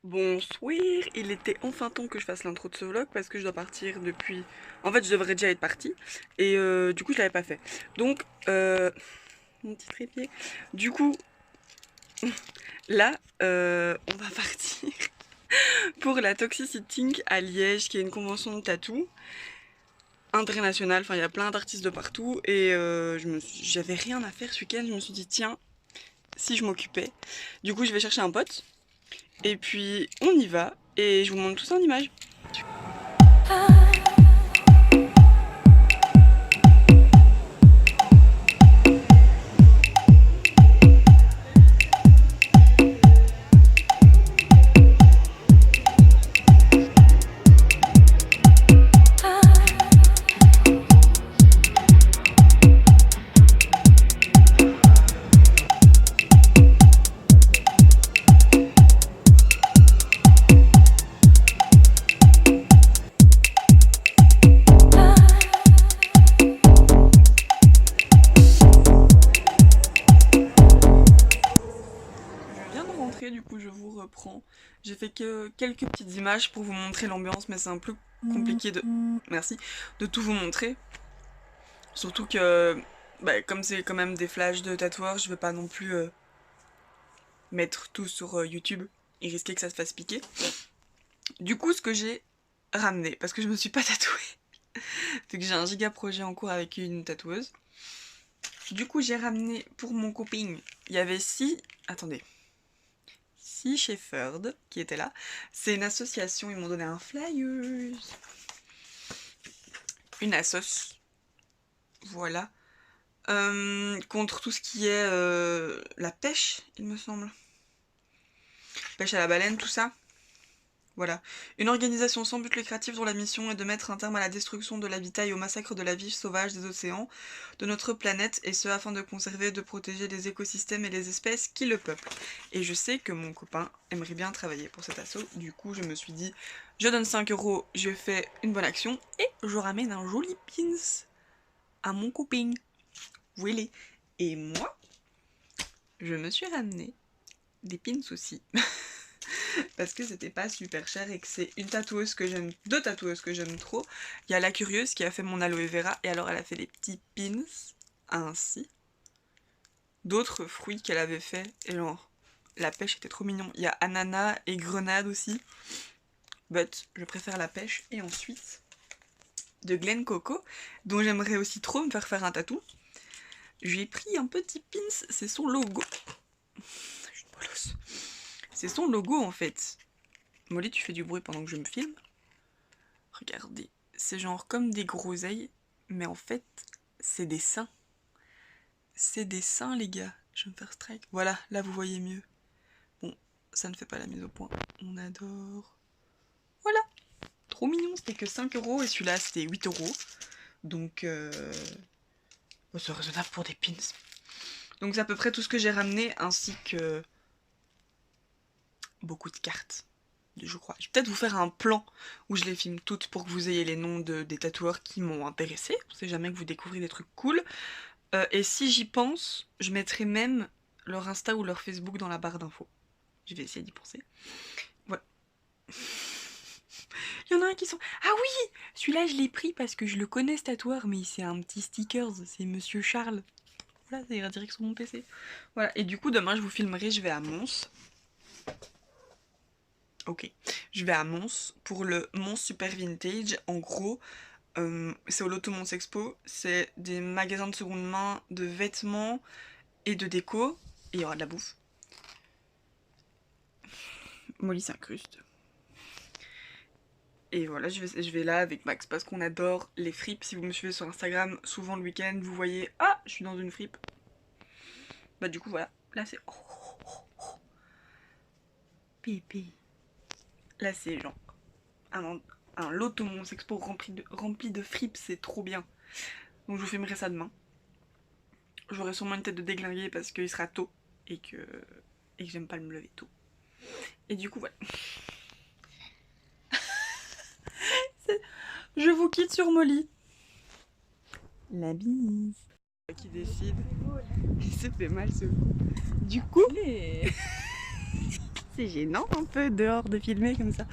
Bonsoir, il était enfin temps que je fasse l'intro de ce vlog parce que je dois partir depuis... En fait, je devrais déjà être partie et du coup, je l'avais pas fait. Donc, mon petit trépied. Du coup, là, on va partir pour la Toxicity à Liège, qui est une convention de tatou internationale. Enfin, il y a plein d'artistes de partout et j'avais rien à faire ce week-end. Je me suis dit, tiens, si je m'occupais. Du coup, je vais chercher un pote et puis on y va et je vous montre tout ça en images. Du coup je vous reprends. J'ai fait que quelques petites images pour vous montrer l'ambiance, mais c'est un peu compliqué de... Merci. De tout vous montrer. Surtout que, comme c'est quand même des flashs de tatoueurs, je vais pas non plus mettre tout sur YouTube et risquer que ça se fasse piquer. Du coup, ce que j'ai ramené, parce que je me suis pas tatouée, c'est que j'ai un giga projet en cours avec une tatoueuse. Du coup, j'ai ramené pour mon coping, il y avait 6... Attendez. Shepherd qui était là. C'est une association, ils m'ont donné un flyer. Une assoce. Voilà. Contre tout ce qui est la pêche, il me semble. Pêche à la baleine, tout ça. Voilà. Une organisation sans but lucratif dont la mission est de mettre un terme à la destruction de l'habitat et au massacre de la vie sauvage des océans de notre planète, et ce afin de conserver et de protéger les écosystèmes et les espèces qui le peuplent. Et je sais que mon copain aimerait bien travailler pour cet assaut, du coup je me suis dit, je donne 5 €, je fais une bonne action, et je ramène un joli pins à mon copain. Voilà. Et moi, je me suis ramené des pins aussi. Parce que c'était pas super cher et que c'est une tatoueuse que j'aime, deux tatoueuses que j'aime trop. Il y a la curieuse qui a fait mon aloe vera et alors elle a fait des petits pins ainsi. D'autres fruits qu'elle avait fait et genre la pêche était trop mignon. Il y a ananas et grenade aussi. But je préfère la pêche. Et ensuite de Glen Coco dont j'aimerais aussi trop me faire un tatou. J'ai pris un petit pins, c'est son logo. C'est son logo en fait. Molly, tu fais du bruit pendant que je me filme. Regardez, c'est genre comme des groseilles, mais en fait, c'est des seins. C'est des seins, les gars. Je vais me faire strike. Voilà, là vous voyez mieux. Bon, ça ne fait pas la mise au point. On adore. Voilà. Trop mignon, c'était que 5 € et celui-là c'était 8 €. Donc, c'est raisonnable pour des pins. Donc c'est à peu près tout ce que j'ai ramené, ainsi que beaucoup de cartes. Je crois. Je vais peut-être vous faire un plan où je les filme toutes pour que vous ayez les noms des tatoueurs qui m'ont intéressé. On sait jamais que vous découvrez des trucs cool. Et si j'y pense, je mettrai même leur Insta ou leur Facebook dans la barre d'infos. Je vais essayer d'y penser. Voilà. Il y en a un qui sont... Ah oui, celui-là je l'ai pris parce que je le connais ce tatoueur, mais c'est un petit stickers, c'est Monsieur Charles. Voilà, ça ira direct sur mon PC. Voilà, et du coup demain je vous filmerai, je vais à Mons. Ok, je vais à Mons pour le Mons Super Vintage. En gros, c'est au Loto Mons Expo. C'est des magasins de seconde main de vêtements et de déco. Et il y aura de la bouffe. Molly s'incruste. Et voilà, je vais là avec Max parce qu'on adore les fripes. Si vous me suivez sur Instagram, souvent le week-end, vous voyez... Ah, je suis dans une fripe. Bah du coup, voilà. Là, c'est... Pipi. Là, c'est genre... Un Loto Mons Expo rempli de fripes, c'est trop bien. Donc je vous filmerai ça demain. J'aurai sûrement une tête de déglingué parce qu'il sera tôt et que j'aime pas me lever tôt. Et du coup, voilà. Je vous quitte sur Molly. La bise. Qui décide. Il se fait mal ce coup. Du coup... C'est gênant un peu dehors de filmer comme ça.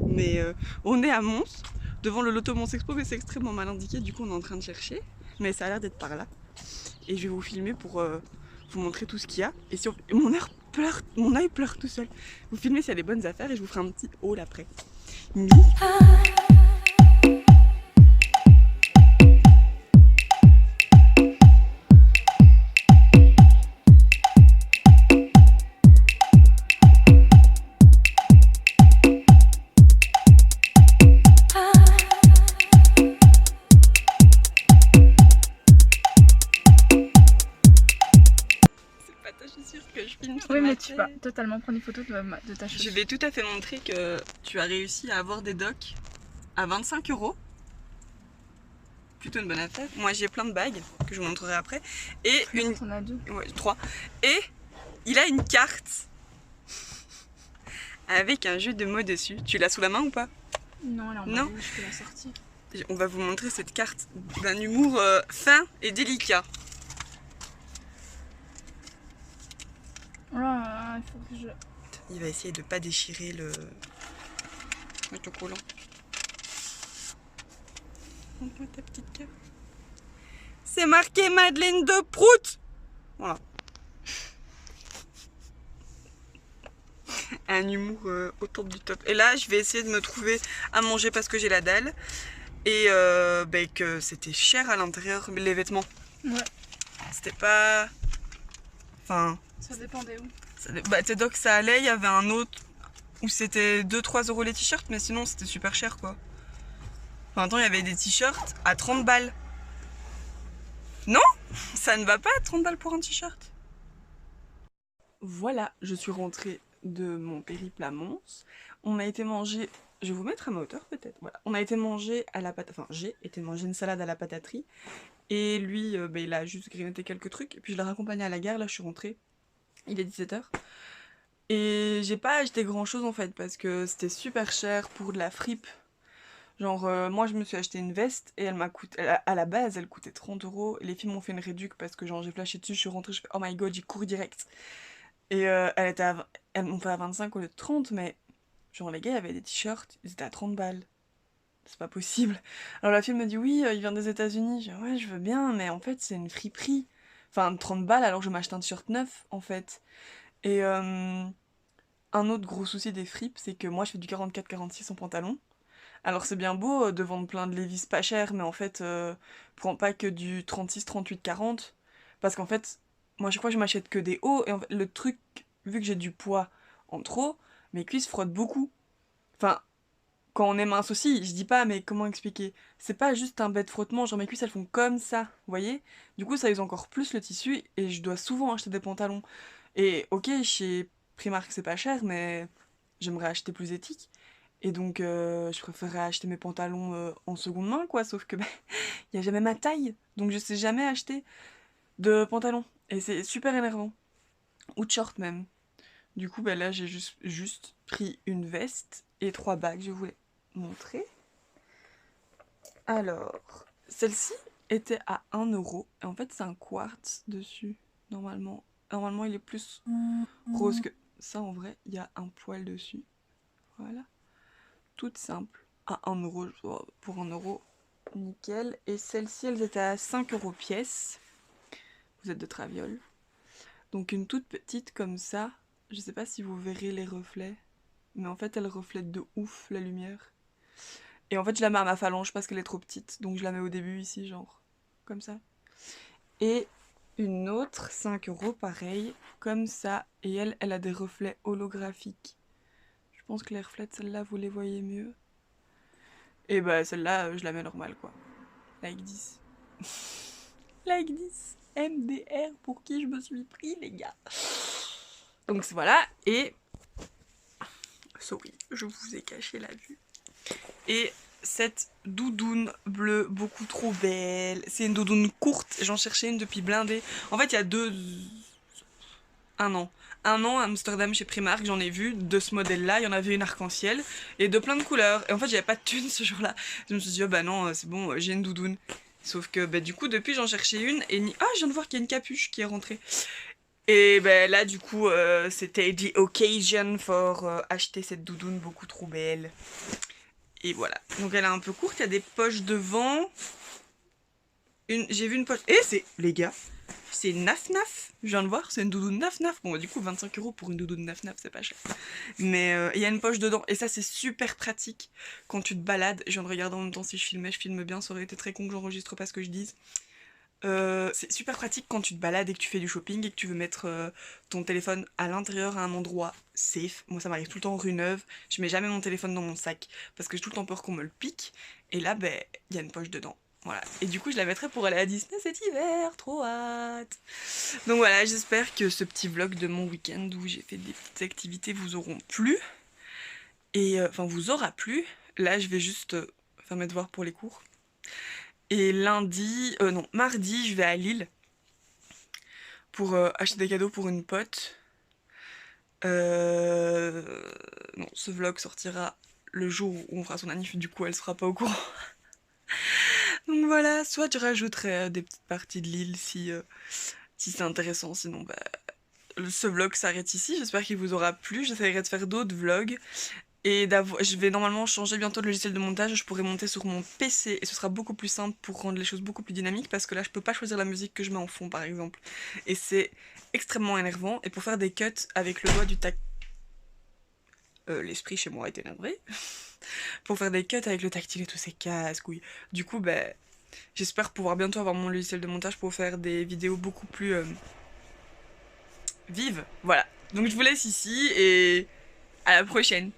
Mais on est à Mons, devant le Loto Mons Expo, mais c'est extrêmement mal indiqué, du coup on est en train de chercher. Mais ça a l'air d'être par là. Et je vais vous filmer pour vous montrer tout ce qu'il y a. Et si mon œil pleure tout seul. Vous filmez s'il y a des bonnes affaires et je vous ferai un petit haul après. Oui, mais tu vas totalement prendre une photo de ta chaussure. Je vais tout à fait montrer que tu as réussi à avoir des docks à 25 €. Plutôt une bonne affaire. Moi j'ai plein de bagues que je vous montrerai après. Et une. On a 2. Ouais, 3. Et il a une carte avec un jeu de mots dessus. Tu l'as sous la main ou pas? Non, elle est en bas, je peux la sortir. On va vous montrer cette carte d'un humour fin et délicat. Voilà, il faut que je... Il va essayer de pas déchirer le collant. Montre-moi ta petite carte. C'est marqué Madeleine de Prout. Voilà. Un humour au top du top. Et là, je vais essayer de me trouver à manger parce que j'ai la dalle. Et que c'était cher à l'intérieur, les vêtements. Ouais. C'était pas... Enfin... Ça dépendait où? C'est donc ça allait, il y avait un autre où c'était 2-3 € les t-shirts, mais sinon c'était super cher quoi. Enfin, attends, il y avait des t-shirts à 30 balles. Non, ça ne va pas, 30 balles pour un t-shirt. Voilà, je suis rentrée de mon périple à Mons. On a été manger, je vais vous mettre à ma hauteur peut-être. Voilà, on a été manger à la pataterie, enfin j'ai été manger une salade à la pataterie. Et lui, il a juste grignoté quelques trucs. Et puis je l'ai raccompagné à la gare, là je suis rentrée. Il est 17 h. Et j'ai pas acheté grand chose en fait parce que c'était super cher pour de la fripe. Genre moi je me suis acheté une veste et elle m'a coûté, à la base elle coûtait 30 €. Les filles m'ont fait une réduc parce que genre j'ai flashé dessus, je suis rentrée, je fais oh my god, j'y cours direct. Et elles m'ont fait à 25 au lieu de 30, mais genre les gars il y avait des t-shirts, ils étaient à 30 balles. C'est pas possible. Alors la fille me dit oui, il vient des États-Unis. Je dis ouais, je veux bien, mais en fait c'est une friperie. Enfin 30 balles alors je m'achète un t-shirt neuf en fait. Et un autre gros souci des fripes, c'est que moi je fais du 44-46 en pantalon. Alors c'est bien beau de vendre plein de Levi's pas cher, mais en fait, prends pas que du 36, 38, 40. Parce qu'en fait, moi chaque fois je m'achète que des hauts, et en fait, le truc, vu que j'ai du poids en trop, mes cuisses frottent beaucoup. Enfin, quand on est mince aussi, je dis pas, mais comment expliquer? C'est pas juste un bête frottement, genre mes cuisses elles font comme ça, vous voyez? Du coup ça use encore plus le tissu, et je dois souvent acheter des pantalons. Et ok, chez Primark c'est pas cher, mais j'aimerais acheter plus éthique. Et donc je préférerais acheter mes pantalons en seconde main quoi, sauf que il y a jamais ma taille. Donc je sais jamais acheter de pantalons. Et c'est super énervant. Ou de short même. Du coup là j'ai juste pris une veste et 3 bagues, je voulais montrer. Alors, celle-ci était à 1 €. Et en fait c'est un quartz dessus, normalement. Normalement, il est plus rose que ça. En vrai, il y a un poil dessus. Voilà. Toute simple. À 1 €. Pour 1 €, nickel. Et celles-ci, elles étaient à 5 € pièce. Vous êtes de Traviole. Donc une toute petite comme ça. Je sais pas si vous verrez les reflets. Mais en fait, elle reflète de ouf la lumière. Et en fait, je la mets à ma phalange parce qu'elle est trop petite. Donc je la mets au début ici, genre. Comme ça. Et une autre, 5 € pareil, comme ça, et elle a des reflets holographiques. Je pense que les reflets de celle-là, vous les voyez mieux. Et bah celle-là, je la mets normale quoi. Like 10. Like 10. MDR, pour qui je me suis pris les gars. Donc voilà, et... Sorry, je vous ai caché la vue. Et cette doudoune bleue, beaucoup trop belle. C'est une doudoune courte, j'en cherchais une depuis blindée. En fait, il y a un an à Amsterdam chez Primark, j'en ai vu de ce modèle-là. Il y en avait une arc-en-ciel et de plein de couleurs. Et en fait, j'avais pas de thune ce jour-là. Je me suis dit, oh bah non, c'est bon, j'ai une doudoune. Sauf que du coup, depuis, j'en cherchais une et ah, je viens de voir qu'il y a une capuche qui est rentrée. Et ben là du coup c'était the occasion for acheter cette doudoune beaucoup trop belle. Et voilà. Donc elle est un peu courte, il y a des poches devant. J'ai vu une poche. Et c'est, les gars, c'est Naf Naf. Je viens de voir, c'est une doudoune Naf Naf. Bon, du coup, 25 € pour une doudoune Naf Naf, c'est pas cher. Mais il y a une poche dedans. Et ça, c'est super pratique quand tu te balades. Je viens de regarder en même temps si je filme bien. Ça aurait été très con que j'enregistre pas ce que je dise. C'est super pratique quand tu te balades et que tu fais du shopping et que tu veux mettre ton téléphone à l'intérieur à un endroit safe. Moi ça m'arrive tout le temps rue Neuve, je mets jamais mon téléphone dans mon sac parce que j'ai tout le temps peur qu'on me le pique et là ben il y a une poche dedans. Voilà. Et du coup je la mettrai pour aller à Disney cet hiver, trop hâte. Donc voilà, j'espère que ce petit vlog de mon week-end où j'ai fait des petites activités vous auront plu. Et enfin vous aura plu. Là je vais juste faire mes devoirs pour les cours. Et mardi, je vais à Lille pour acheter des cadeaux pour une pote. Non, ce vlog sortira le jour où on fera son anniv, du coup elle sera pas au courant. Donc voilà, soit je rajouterai des petites parties de Lille si c'est intéressant, sinon bah, ce vlog s'arrête ici. J'espère qu'il vous aura plu, j'essaierai de faire d'autres vlogs. Et je vais normalement changer bientôt de logiciel de montage, je pourrai monter sur mon PC et ce sera beaucoup plus simple pour rendre les choses beaucoup plus dynamiques parce que là je peux pas choisir la musique que je mets en fond par exemple. Et c'est extrêmement énervant et pour faire des cuts avec le doigt du tac... L'esprit chez moi est énervé. Pour faire des cuts avec le tactile et tout c'est casse-couille. Du coup ben j'espère pouvoir bientôt avoir mon logiciel de montage pour faire des vidéos beaucoup plus vives. Voilà. Donc je vous laisse ici et à la prochaine.